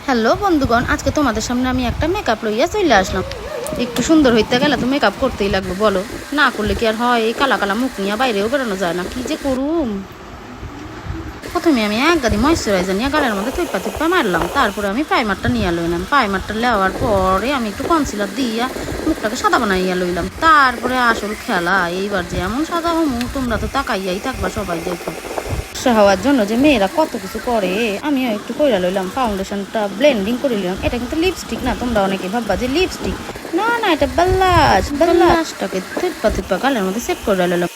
Hello বন্ধুগণ, আজকে তোমাদের সামনে আমি একটা মেকআপ লইয়া চলে আসলাম। একটু সুন্দর হইতে গেলে তো মেকআপ করতেই লাগবে, বলো? না করলে কি আর হয়? এই কালা কালা মুখ নিয়ে বাইরেও বেরোনো যায় না, কি যে করুম। প্রথমে আমি এক গাদি ময়শ্চারাইজার নিয়ে গালের মধ্যে থুপ্পা থুপ্পা মারলাম। তারপরে আমি প্রাইমারটা নিয়ে লইলাম। প্রাইমারটা নেওয়ার পরে আমি একটু কনসিলার দিয়া মুখটাকে সাদা বানাইয়া লইলাম। তারপরে আসল খেলা, এইবার যে এমন সাদা হমু তোমরা তো তাকাইয়াই থাকবা সবাই। দেখো হওয়ার জন্য যে মেয়েরা কত কিছু করে, আমিও একটু কইরা লইলাম। ফাউন্ডেশনটা ব্লেন্ডিং করে নিলাম। এটা কিন্তু লিপস্টিক না, তোমরা অনেকে ভাববা যে লিপস্টিক। না না, এটা ব্লাশটাকে থুপ্পা থুপ্পা গালের মধ্যে সেট করে লইলাম।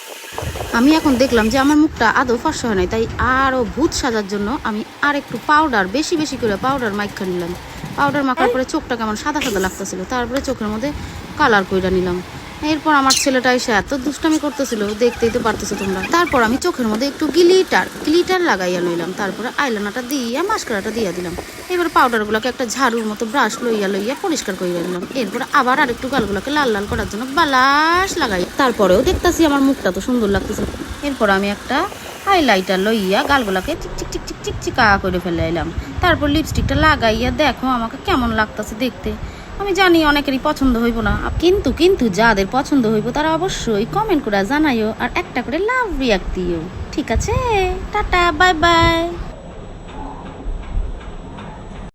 আমি এখন দেখলাম যে আমার মুখটা আদৌ ফর্সা হয় নাই, তাই আরও ভূত সাজার জন্য আমি আর একটু পাউডার, বেশি বেশি করে পাউডার মাইখা নিলাম। পাউডার মাখার পরে চোখটা কেমন সাদা সাদা লাগতেছিল, তারপরে চোখের মধ্যে কালার কইরা নিলাম। এরপর আমার ছেলেটা এসে এত দুষ্টামি করতেছিল, দেখতেই তো পারতেছো তোমরা। তারপর আমি চোখের মধ্যে একটু গ্লিটার লাগাইয়া লইলাম। তারপরে আইলাইনারটা দিয়া মাস্কারাটা দিয়া দিলাম। এবার পাউডারগুলোকে একটা ঝাড়ুর মতো ব্রাশ লইয়া পরিষ্কার করিয়া নিলাম। এরপর আবার আরেকটু গালগুলোকে লাল লাল করার জন্য বালাশ লাগাই। তারপরেও দেখতেছি আমার মুখটা তো সুন্দর লাগতেছে। এরপর আমি একটা হাইলাইটার লইয়া গালগুলোকে চিকচিকা করে ফেলে এলাম। তারপর লিপস্টিকটা লাগাইয়া দেখো আমাকে কেমন লাগতেছে দেখতে। আমি জানি অনেকেরই পছন্দ হইব না, কিন্তু যাদের পছন্দ হইব তারা অবশ্যই কমেন্ট করে জানাইও আর একটা করে লাভ রিয়াক্ট দিও। ঠিক আছে, টাটা, বাই বাই।